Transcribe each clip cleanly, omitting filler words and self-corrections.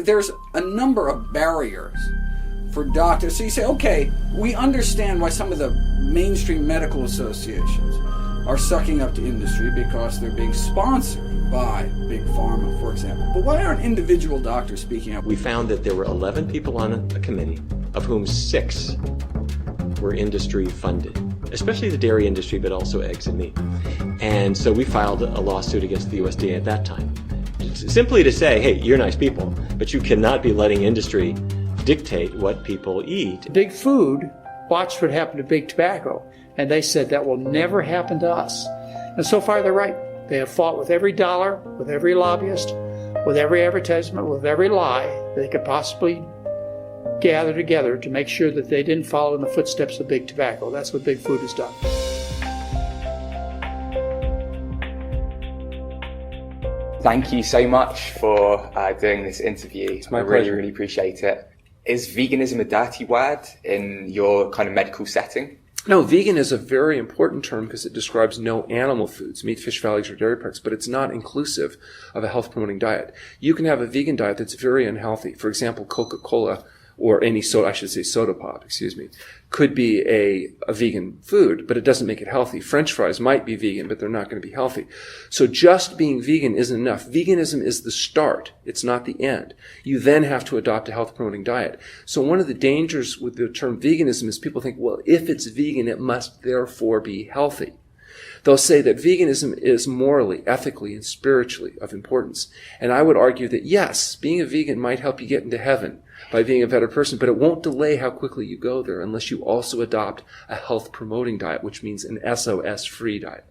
there's a number of barriers for doctors. So you say, okay, we understand why some of the mainstream medical associations are sucking up to industry because they're being sponsored by Big Pharma, for example. But why aren't individual doctors speaking up? We found that there were 11 people on a committee, of whom 6 were industry funded, especially the dairy industry, but also eggs and meat. And so we filed a lawsuit against the USDA at that time, simply to say, hey, you're nice people, but you cannot be letting industry dictate what people eat. Big Food watched what happened to Big Tobacco, and they said that will never happen to us. And so far they're right. They have fought with every dollar, with every lobbyist, with every advertisement, with every lie they could possibly gather together to make sure that they didn't follow in the footsteps of Big Tobacco. That's what Big Food has done. Thank you so much for doing this interview. It's my pleasure. pleasure. Really appreciate it. Is veganism a dirty word in your kind of medical setting? No, vegan is a very important term because it describes no animal foods, meat, fish, eggs, or dairy products, but it's not inclusive of a health-promoting diet. You can have a vegan diet that's very unhealthy. For example, Coca-Cola, or any soda, I should say soda pop, could be a vegan food, but it doesn't make it healthy. French fries might be vegan, but they're not going to be healthy. So just being vegan isn't enough. Veganism is the start. It's not the end. You then have to adopt a health-promoting diet. So one of the dangers with the term veganism is people think, well, if it's vegan, it must therefore be healthy. They'll say that veganism is morally, ethically, and spiritually of importance. And I would argue that yes, being a vegan might help you get into heaven by being a better person, but it won't delay how quickly you go there unless you also adopt a health-promoting diet, which means an SOS-free diet.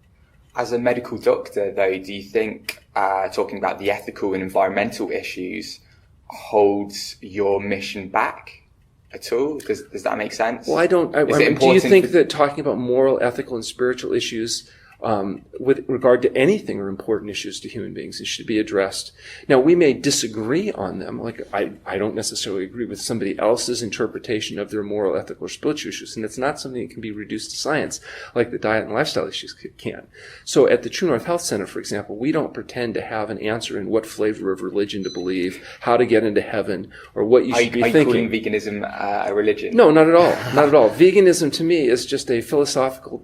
As a medical doctor, though, do you think talking about the ethical and environmental issues holds your mission back at all? Does that make sense? Well, do you think that talking about moral, ethical, and spiritual issues with regard to anything are important issues to human beings? It should be addressed. Now, we may disagree on them. Like, I don't necessarily agree with somebody else's interpretation of their moral, ethical, or spiritual issues, and it's not something that can be reduced to science like the diet and lifestyle issues can. So at the True North Health Center, for example, we don't pretend to have an answer in what flavor of religion to believe, how to get into heaven, or what you should be thinking. Are you calling veganism a religion? No, not at all. Not at all. Veganism to me is just a philosophical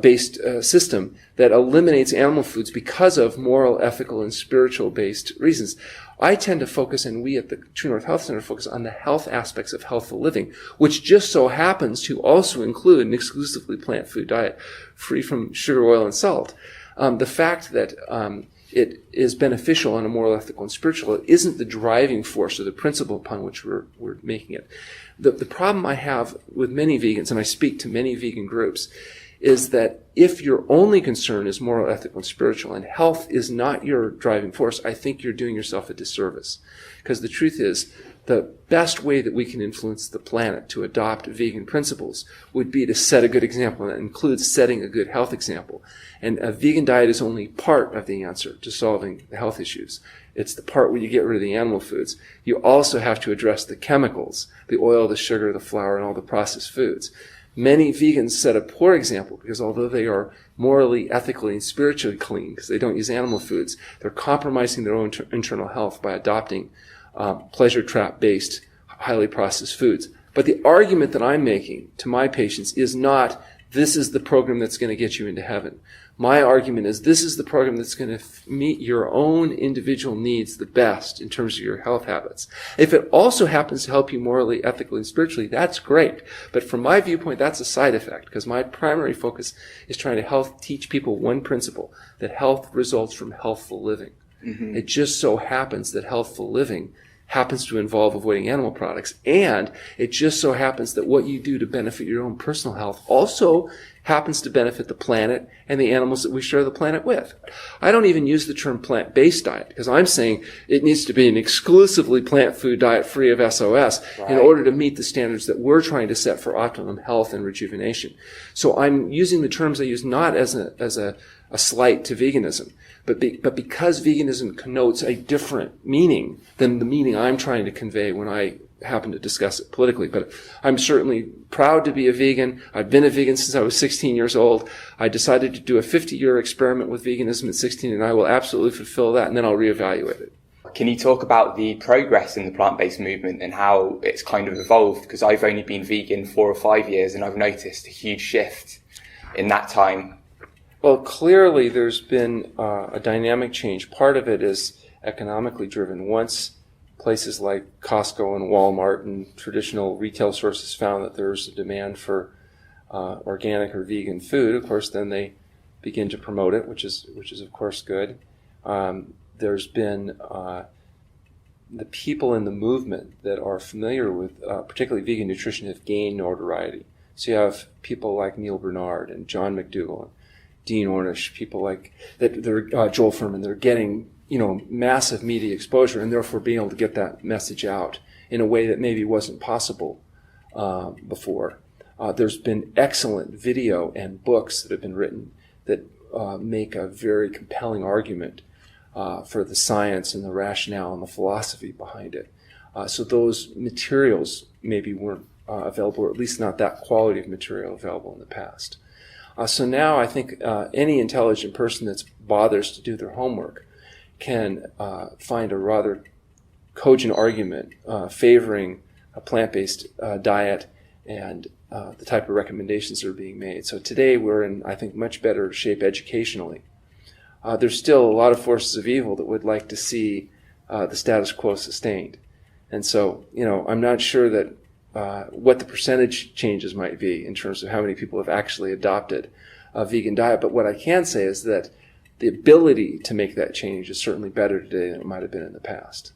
based system that eliminates animal foods because of moral, ethical, and spiritual based reasons. I tend to focus, and we at the True North Health Center focus on the health aspects of healthful living, which just so happens to also include an exclusively plant food diet free from sugar, oil, and salt. The fact that it is beneficial on a moral, ethical, and spiritual isn't the driving force or the principle upon which we're making it. The problem I have with many vegans, and I speak to many vegan groups, is that if your only concern is moral, ethical, and spiritual, and health is not your driving force, I think you're doing yourself a disservice. Because the truth is, the best way that we can influence the planet to adopt vegan principles would be to set a good example, and that includes setting a good health example. And a vegan diet is only part of the answer to solving the health issues. It's the part where you get rid of the animal foods. You also have to address the chemicals, the oil, the sugar, the flour, and all the processed foods. Many vegans set a poor example because although they are morally, ethically, and spiritually clean because they don't use animal foods, they're compromising their own internal health by adopting pleasure trap-based, highly processed foods. But the argument that I'm making to my patients is not, this is the program that's going to get you into heaven. My argument is this is the program that's going to meet your own individual needs the best in terms of your health habits. If it also happens to help you morally, ethically, and spiritually, that's great. But from my viewpoint, that's a side effect because my primary focus is trying to teach people one principle, that health results from healthful living. Mm-hmm. It just so happens that healthful living happens to involve avoiding animal products, and it just so happens that what you do to benefit your own personal health also happens to benefit the planet and the animals that we share the planet with. I don't even use the term plant-based diet because I'm saying it needs to be an exclusively plant food diet free of SOS in order to meet the standards that we're trying to set for optimum health and rejuvenation. So I'm using the terms I use not as a slight to veganism, but because veganism connotes a different meaning than the meaning I'm trying to convey when I happen to discuss it politically. But I'm certainly proud to be a vegan. I've been a vegan since I was 16 years old. I decided to do a 50-year experiment with veganism at 16, and I will absolutely fulfill that, and then I'll reevaluate it. Can you talk about the progress in the plant-based movement and how it's kind of evolved? Because I've only been vegan 4 or 5 years and I've noticed a huge shift in that time. Well, clearly there's been a dynamic change. Part of it is economically driven. Once places like Costco and Walmart and traditional retail sources found that there's a demand for organic or vegan food, of course, then they begin to promote it, which is of course good. There's been the people in the movement that are familiar with particularly vegan nutrition have gained notoriety. So you have people like Neil Bernard and John McDougall and Dean Ornish, people like that. They're Joel Furman. They're getting massive media exposure and therefore being able to get that message out in a way that maybe wasn't possible before. There's been excellent video and books that have been written that make a very compelling argument for the science and the rationale and the philosophy behind it. So those materials maybe weren't available, or at least not that quality of material available in the past. So now I think any intelligent person that bothers to do their homework can find a rather cogent argument favoring a plant-based diet and the type of recommendations that are being made. So today we're in, I think, much better shape educationally. There's still a lot of forces of evil that would like to see the status quo sustained. And so, I'm not sure that what the percentage changes might be in terms of how many people have actually adopted a vegan diet. But what I can say is that the ability to make that change is certainly better today than it might have been in the past.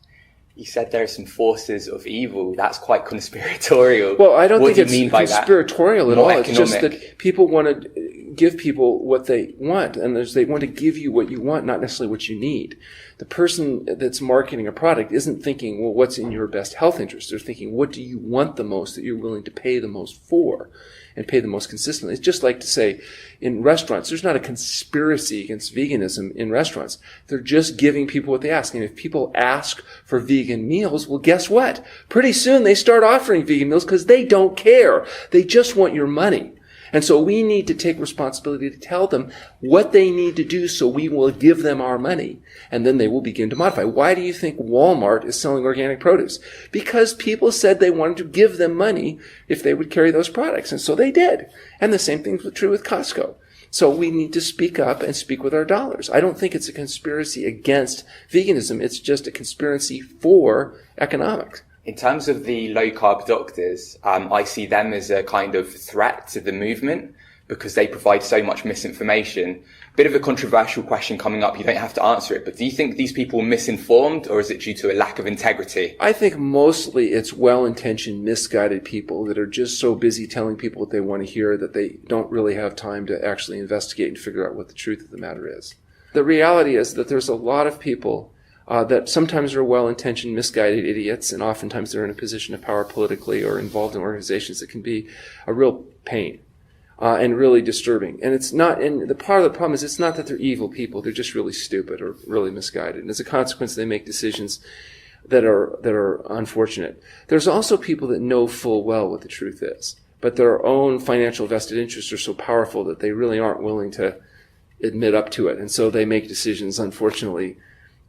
You said there are some forces of evil. That's quite conspiratorial. Well, I don't what think do you it's mean by conspiratorial that? at all. More It's just economic. that people want to give people what they want, and they want to give you what you want, not necessarily what you need. The person that's marketing a product isn't thinking, well, what's in your best health interest? They're thinking, what do you want the most that you're willing to pay the most for and pay the most consistently? It's just like to say in restaurants, there's not a conspiracy against veganism in restaurants. They're just giving people what they ask. And if people ask for vegan meals, well, guess what? Pretty soon they start offering vegan meals because they don't care. They just want your money. And so we need to take responsibility to tell them what they need to do so we will give them our money. And then they will begin to modify. Why do you think Walmart is selling organic produce? Because people said they wanted to give them money if they would carry those products. And so they did. And the same thing is true with Costco. So we need to speak up and speak with our dollars. I don't think it's a conspiracy against veganism. It's just a conspiracy for economics. In terms of the low-carb doctors, I see them as a kind of threat to the movement because they provide so much misinformation. Bit of a controversial question coming up. You don't have to answer it, but do you think these people are misinformed, or is it due to a lack of integrity? I think mostly it's well-intentioned, misguided people that are just so busy telling people what they want to hear that they don't really have time to actually investigate and figure out what the truth of the matter is. The reality is that there's a lot of people that sometimes are well-intentioned, misguided idiots, and oftentimes they're in a position of power politically or involved in organizations that can be a real pain and really disturbing. And it's not, and the part of the problem is it's not that they're evil people, they're just really stupid or really misguided. And as a consequence, they make decisions that are unfortunate. There's also people that know full well what the truth is, but their own financial vested interests are so powerful that they really aren't willing to admit up to it. And so they make decisions, unfortunately.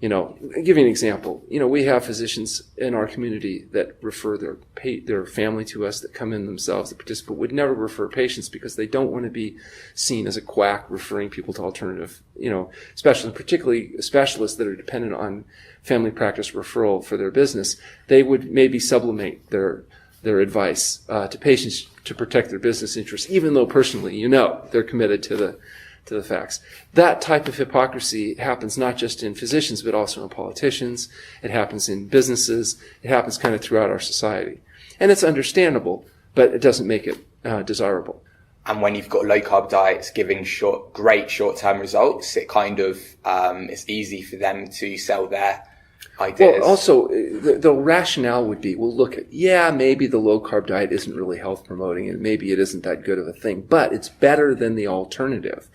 I'll give you an example. We have physicians in our community that refer their family to us, that come in themselves, that participate, would never refer patients because they don't want to be seen as a quack referring people to alternative, particularly specialists that are dependent on family practice referral for their business. They would maybe sublimate their advice to patients to protect their business interests, even though personally, they're committed to the facts. That type of hypocrisy happens not just in physicians, but also in politicians. It happens in businesses. It happens kind of throughout our society. And it's understandable, but it doesn't make it desirable. And when you've got low-carb diets giving great short-term results, it kind of it's easy for them to sell their ideas. Well, also, the rationale would be, maybe the low-carb diet isn't really health-promoting, and maybe it isn't that good of a thing, but it's better than the alternative.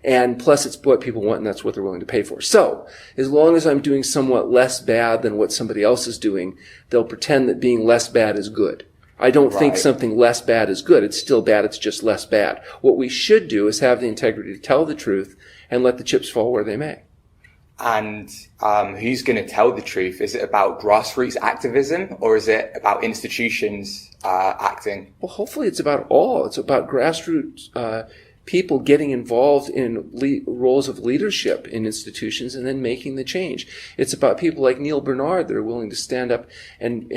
And plus, it's what people want, and that's what they're willing to pay for. So, as long as I'm doing somewhat less bad than what somebody else is doing, they'll pretend that being less bad is good. I don't think something less bad is good. It's still bad, it's just less bad. What we should do is have the integrity to tell the truth and let the chips fall where they may. And who's going to tell the truth? Is it about grassroots activism, or is it about institutions acting? Well, hopefully it's about all. It's about grassroots people getting involved in roles of leadership in institutions and then making the change. It's about people like Neil Bernard that are willing to stand up and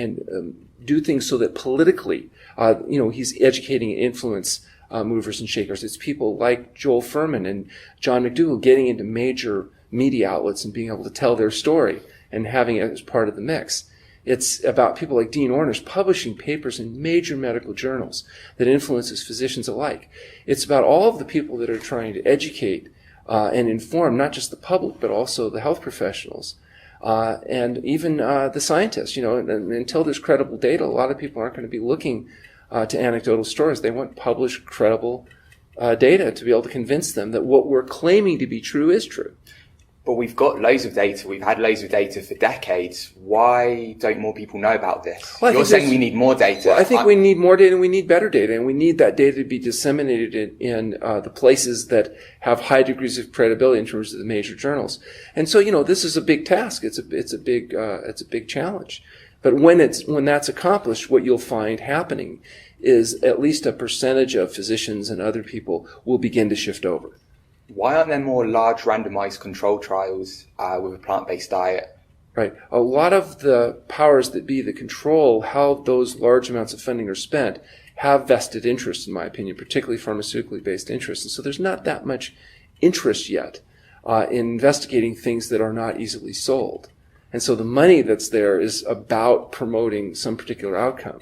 do things so that politically, he's educating and influence movers and shakers. It's people like Joel Furman and John McDougall getting into major media outlets and being able to tell their story and having it as part of the mix. It's about people like Dean Ornish publishing papers in major medical journals that influences physicians alike. It's about all of the people that are trying to educate and inform not just the public but also the health professionals and even the scientists. And until there's credible data, a lot of people aren't going to be looking to anecdotal stories. They want published, credible data to be able to convince them that what we're claiming to be true is true. But we've got loads of data. We've had loads of data for decades. Why don't more people know about this? Well, you're saying we need more data. Well, I think we need more data and we need better data. And we need that data to be disseminated in the places that have high degrees of credibility in terms of the major journals. And so, this is a big task. It's a big challenge. But when that's accomplished, what you'll find happening is at least a percentage of physicians and other people will begin to shift over. Why aren't there more large randomized control trials with a plant-based diet? Right. A lot of the powers that be that control how those large amounts of funding are spent have vested interest, in my opinion, particularly pharmaceutically based interest. And so there's not that much interest yet in investigating things that are not easily sold. And so the money that's there is about promoting some particular outcome.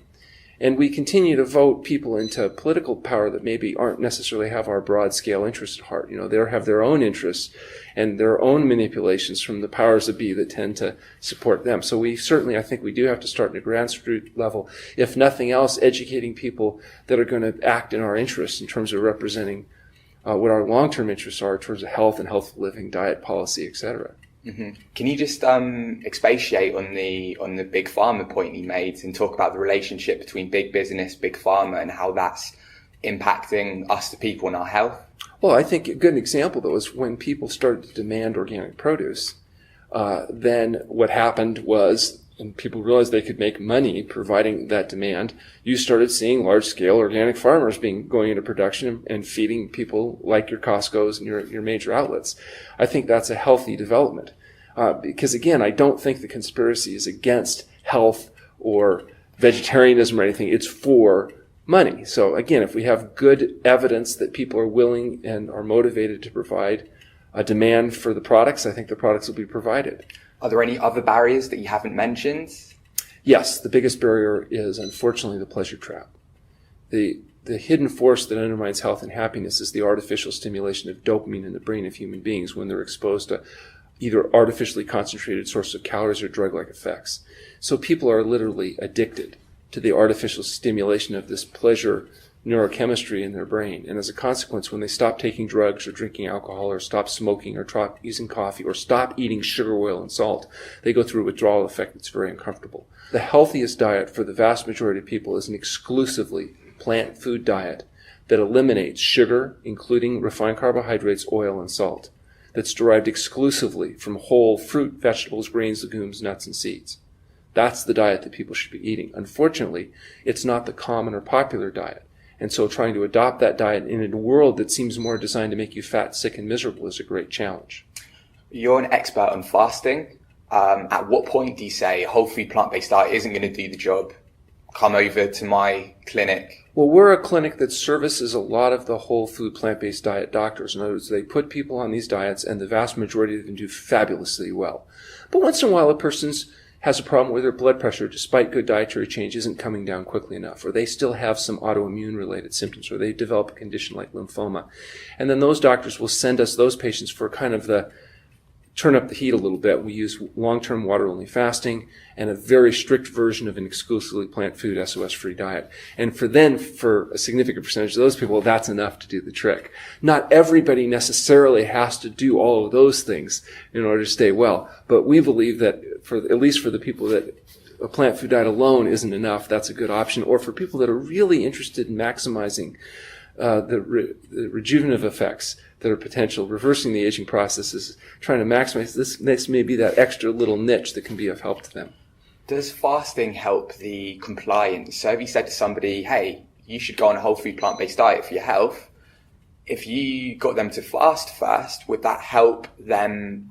And we continue to vote people into political power that maybe aren't necessarily have our broad scale interests at heart. They have their own interests and their own manipulations from the powers that be that tend to support them. So I think we do have to start at a grassroots level, if nothing else, educating people that are going to act in our interests in terms of representing what our long-term interests are in terms of health and healthful living, diet policy, etc. Mm-hmm. Can you just expatiate on the big pharma point you made and talk about the relationship between big business, big pharma, and how that's impacting us, the people, and our health? Well, I think a good example, though, is when people started to demand organic produce, then what happened was, and people realized they could make money providing that demand, you started seeing large-scale organic farmers going into production and feeding people like your Costco's and your major outlets. I think that's a healthy development. Because, again, I don't think the conspiracy is against health or vegetarianism or anything. It's for money. So, again, if we have good evidence that people are willing and are motivated to provide a demand for the products, I think the products will be provided. Are there any other barriers that you haven't mentioned? Yes, the biggest barrier is, unfortunately, the pleasure trap. The hidden force that undermines health and happiness is the artificial stimulation of dopamine in the brain of human beings when they're exposed to either artificially concentrated sources of calories or drug-like effects. So people are literally addicted to the artificial stimulation of this pleasure neurochemistry in their brain. And as a consequence, when they stop taking drugs or drinking alcohol or stop smoking or stop using coffee or stop eating sugar, oil, and salt, they go through a withdrawal effect that's very uncomfortable. The healthiest diet for the vast majority of people is an exclusively plant food diet that eliminates sugar, including refined carbohydrates, oil, and salt, that's derived exclusively from whole fruit, vegetables, grains, legumes, nuts, and seeds. That's the diet that people should be eating. Unfortunately, it's not the common or popular diet. And so trying to adopt that diet in a world that seems more designed to make you fat, sick, and miserable is a great challenge. You're an expert on fasting. At what point do you say a whole food plant-based diet isn't going to do the job? Come over to my clinic. Well, we're a clinic that services a lot of the whole food plant-based diet doctors. In other words, they put people on these diets, and the vast majority of them do fabulously well. But once in a while, a person has a problem with their blood pressure, despite good dietary change, isn't coming down quickly enough, or they still have some autoimmune-related symptoms, or they develop a condition like lymphoma. And then those doctors will send us those patients for kind of the turn up the heat a little bit. We use long-term water-only fasting and a very strict version of an exclusively plant food, SOS-free diet. And for a significant percentage of those people, that's enough to do the trick. Not everybody necessarily has to do all of those things in order to stay well. But we believe that at least for the people that a plant food diet alone isn't enough, that's a good option. Or for people that are really interested in maximizing the rejuvenative effects that are potential. Reversing the aging process is trying to maximize this may be that extra little niche that can be of help to them. Does fasting help the compliance? So if you said to somebody, hey, you should go on a whole food plant-based diet for your health, if you got them to fast first, would that help them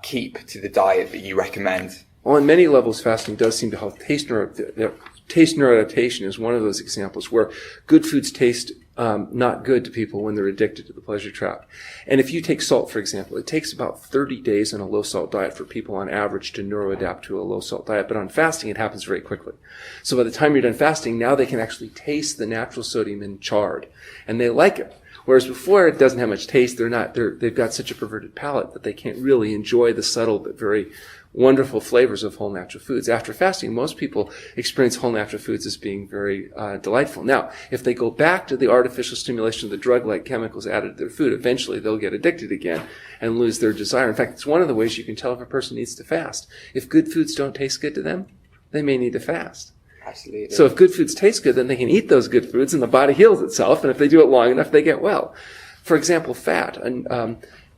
keep to the diet that you recommend? Well, on many levels, fasting does seem to help. Taste neuroadaptation is one of those examples where good foods taste not good to people when they're addicted to the pleasure trap. And if you take salt, for example, it takes about 30 days on a low-salt diet for people on average to neuroadapt to a low-salt diet. But on fasting, it happens very quickly. So by the time you're done fasting, now they can actually taste the natural sodium in chard, and they like it. Whereas before, it doesn't have much taste. They've got such a perverted palate that they can't really enjoy the subtle but very wonderful flavors of whole natural foods. After fasting, most people experience whole natural foods as being very delightful. Now, if they go back to the artificial stimulation of the drug-like chemicals added to their food, eventually they'll get addicted again and lose their desire. In fact, it's one of the ways you can tell if a person needs to fast. If good foods don't taste good to them, they may need to fast. Absolutely. So if good foods taste good, then they can eat those good foods and the body heals itself. And if they do it long enough, they get well. For example, fat. And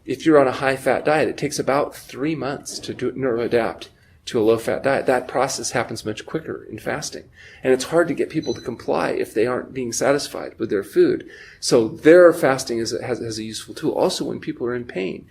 if you're on a high-fat diet, it takes about 3 months to neuroadapt to a low-fat diet. That process happens much quicker in fasting. And it's hard to get people to comply if they aren't being satisfied with their food. So their fasting has a useful tool. Also, when people are in pain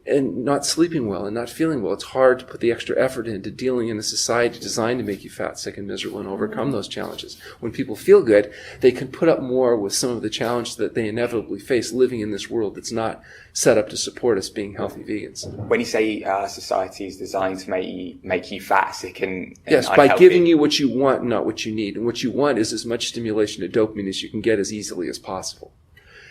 and not sleeping well and not feeling well, it's hard to put the extra effort into dealing in a society designed to make you fat, sick, and miserable and overcome those challenges. When people feel good, they can put up more with some of the challenges that they inevitably face living in this world that's not set up to support us being healthy vegans. When you say society is designed to make you fat, sick, and yes, unhealthy. by giving you what you want, not what you need. And what you want is as much stimulation of dopamine as you can get as easily as possible.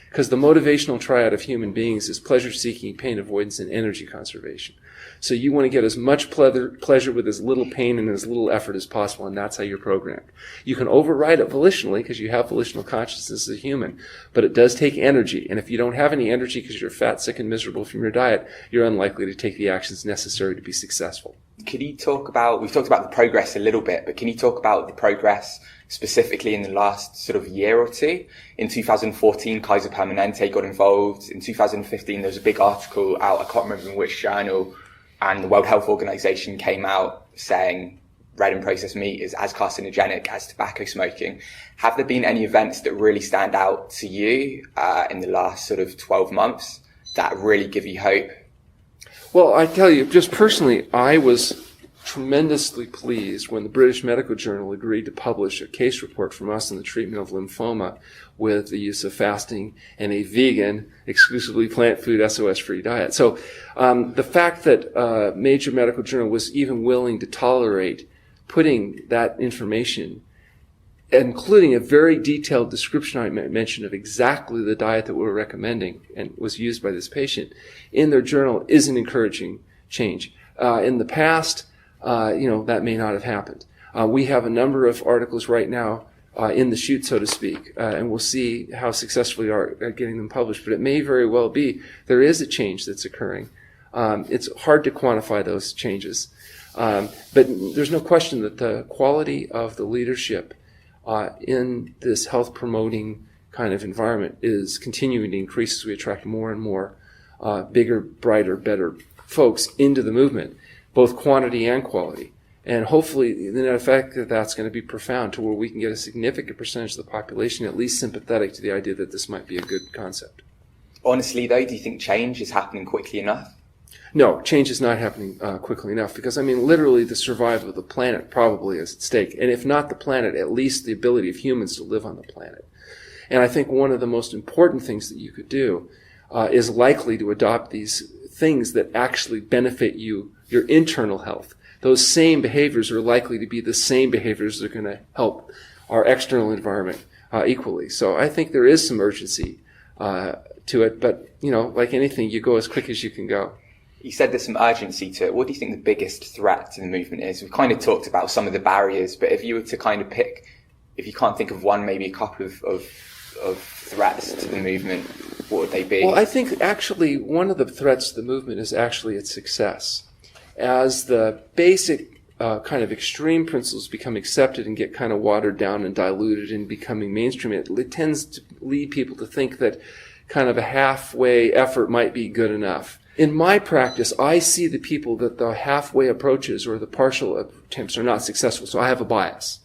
Because the motivational triad of human beings is pleasure-seeking, pain avoidance, and energy conservation. So you want to get as much pleasure with as little pain and as little effort as possible, and that's how you're programmed. You can override it volitionally because you have volitional consciousness as a human, but it does take energy. And if you don't have any energy because you're fat, sick, and miserable from your diet, you're unlikely to take the actions necessary to be successful. Could you talk about, we've talked about the progress a little bit, but can you talk about the progress specifically in the last sort of year or two? In 2014, Kaiser Permanente got involved. In 2015, there was a big article out, I can't remember in which journal, and the World Health Organization came out saying red and processed meat is as carcinogenic as tobacco smoking. Have there been any events that really stand out to you in the last sort of 12 months that really give you hope? Well, I tell you, just personally, I was tremendously pleased when the British Medical Journal agreed to publish a case report from us on the treatment of lymphoma with the use of fasting and a vegan, exclusively plant food, SOS-free diet. So the fact that a major medical journal was even willing to tolerate putting that information, including a very detailed description I mentioned of exactly the diet that we were recommending and was used by this patient in their journal, is an encouraging change. In the past, that may not have happened. We have a number of articles right now in the chute, so to speak, and we'll see how successful we are at getting them published. But it may very well be there is a change that's occurring. It's hard to quantify those changes. But there's no question that the quality of the leadership in this health-promoting kind of environment is continuing to increase as we attract more and more bigger, brighter, better folks into the movement, both quantity and quality. And hopefully the net effect that that's going to be profound to where we can get a significant percentage of the population at least sympathetic to the idea that this might be a good concept. Honestly, though, do you think change is happening quickly enough? No, change is not happening quickly enough because, literally the survival of the planet probably is at stake. And if not the planet, at least the ability of humans to live on the planet. And I think one of the most important things that you could do is likely to adopt these things that actually benefit you, your internal health. Those same behaviors are likely to be the same behaviors that are going to help our external environment equally. So I think there is some urgency to it, but, like anything, you go as quick as you can go. You said there's some urgency to it. What do you think the biggest threat to the movement is? We've kind of talked about some of the barriers, but if you were to kind of pick, if you can't think of one, maybe a couple of threats to the movement, what would they be? Well, I think actually one of the threats to the movement is actually its success. As the basic kind of extreme principles become accepted and get kind of watered down and diluted and becoming mainstream, it tends to lead people to think that kind of a halfway effort might be good enough. In my practice, I see the people that the halfway approaches or the partial attempts are not successful, so I have a bias.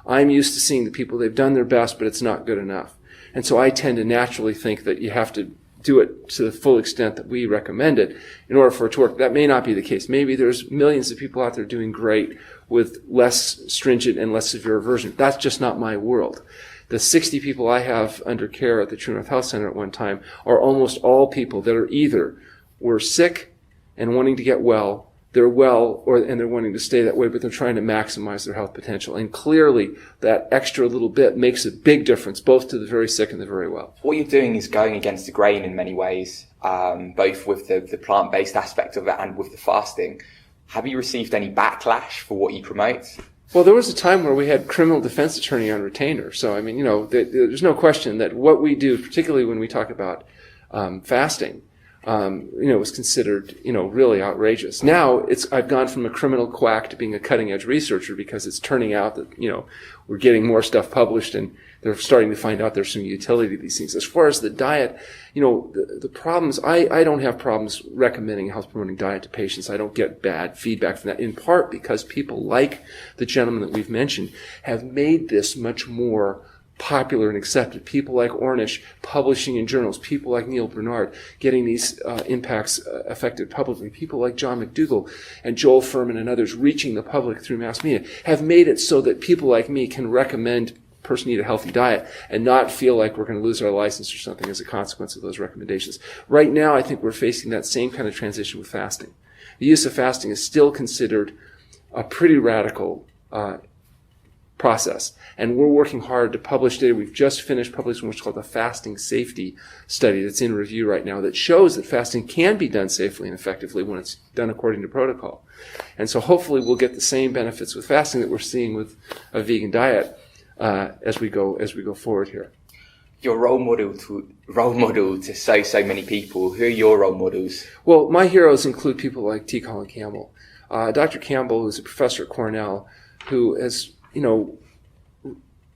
I'm used to seeing the people, they've done their best, but it's not good enough. And so I tend to naturally think that you have to do it to the full extent that we recommend it in order for it to work. That may not be the case. Maybe there's millions of people out there doing great with less stringent and less severe aversion. That's just not my world. The 60 people I have under care at the True North Health Center at one time are almost all people that are either were sick and wanting to get well, they're well, and they're wanting to stay that way, but they're trying to maximize their health potential. And clearly, that extra little bit makes a big difference, both to the very sick and the very well. What you're doing is going against the grain in many ways, both with the plant-based aspect of it and with the fasting. Have you received any backlash for what you promote? Well, there was a time where we had criminal defense attorney on retainer. So, I mean, there's no question that what we do, particularly when we talk about fasting, was considered, really outrageous. Now I've gone from a criminal quack to being a cutting edge researcher because it's turning out that, we're getting more stuff published and they're starting to find out there's some utility to these things. As far as the diet, the problems, I don't have problems recommending a health promoting diet to patients. I don't get bad feedback from that, in part because people like the gentleman that we've mentioned have made this much more popular and accepted. People like Ornish publishing in journals, people like Neil Bernard getting these impacts affected publicly, people like John McDougall and Joel Furman and others reaching the public through mass media have made it so that people like me can recommend a person eat a healthy diet and not feel like we're going to lose our license or something as a consequence of those recommendations. Right now, I think we're facing that same kind of transition with fasting. The use of fasting is still considered a pretty radical process. And we're working hard to publish data. We've just finished publishing what's called the fasting safety study that's in review right now that shows that fasting can be done safely and effectively when it's done according to protocol. And so hopefully we'll get the same benefits with fasting that we're seeing with a vegan diet as we go forward here. Your role model to so many people. Who are your role models? Well, my heroes include people like T. Colin Campbell. Dr. Campbell is a professor at Cornell who has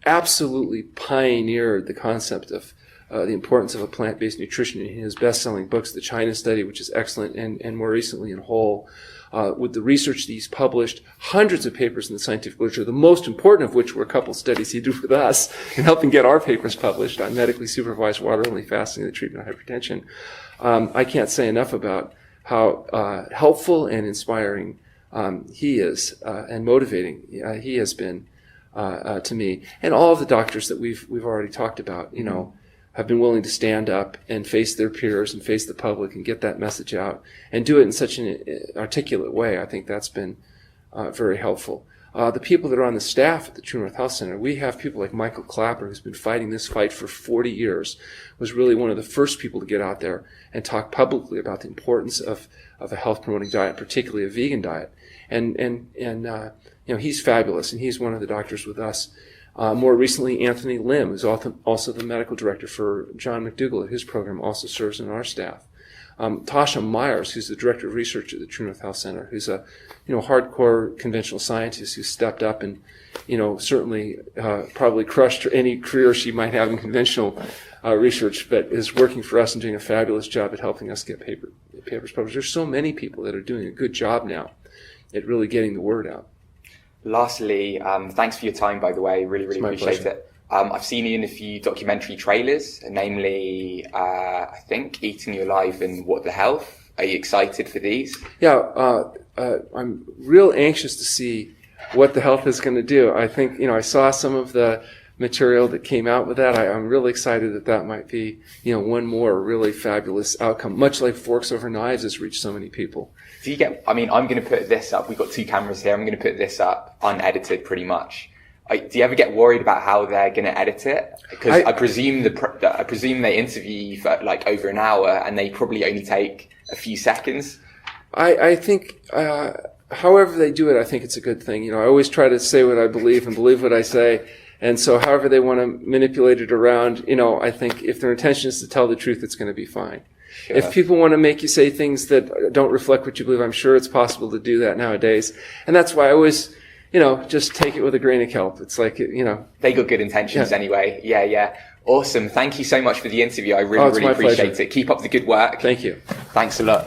absolutely pioneered the concept of the importance of a plant-based nutrition in his best-selling books, The China Study, which is excellent, and more recently in Whole. With the research that he's published, hundreds of papers in the scientific literature, the most important of which were a couple studies he did with us in helping get our papers published on medically supervised water-only fasting and the treatment of hypertension. I can't say enough about how helpful and inspiring he is and motivating he has been to me. And all of the doctors that we've already talked about, have been willing to stand up and face their peers and face the public and get that message out and do it in such an articulate way. I think that's been very helpful. The people that are on the staff at the True North Health Center, we have people like Michael Clapper, who's been fighting this fight for 40 years, was really one of the first people to get out there and talk publicly about the importance of a health-promoting diet, particularly a vegan diet. And he's fabulous, and he's one of the doctors with us. More recently, Anthony Lim, who's also the medical director for John McDougall at his program, also serves on our staff. Tasha Myers, who's the director of research at the True North Health Center, who's a hardcore conventional scientist who stepped up and certainly probably crushed any career she might have in conventional research, but is working for us and doing a fabulous job at helping us get papers published. There's so many people that are doing a good job now at really getting the word out. Lastly, thanks for your time, by the way. Really appreciate it. I've seen you in a few documentary trailers, namely, I think, Eating You Alive and What the Health. Are you excited for these? Yeah, I'm real anxious to see what the health is going to do. I think, I saw some of the material that came out with that. I'm really excited that might be, one more really fabulous outcome, much like Forks Over Knives has reached so many people. I'm going to put this up. We've got 2 cameras here. I'm going to put this up unedited pretty much. Do you ever get worried about how they're going to edit it? Because I presume they interview you for like over an hour and they probably only take a few seconds. I think, however they do it, I think it's a good thing. I always try to say what I believe and believe what I say. And so however they want to manipulate it around, I think if their intention is to tell the truth, it's going to be fine. Sure. If people want to make you say things that don't reflect what you believe, I'm sure it's possible to do that nowadays. And that's why I always, just take it with a grain of kelp. It's like, They got good intentions anyway. Yeah. Awesome. Thank you so much for the interview. I really, it's really my appreciate pleasure. it. Keep up the good work. Thank you. Thanks a lot.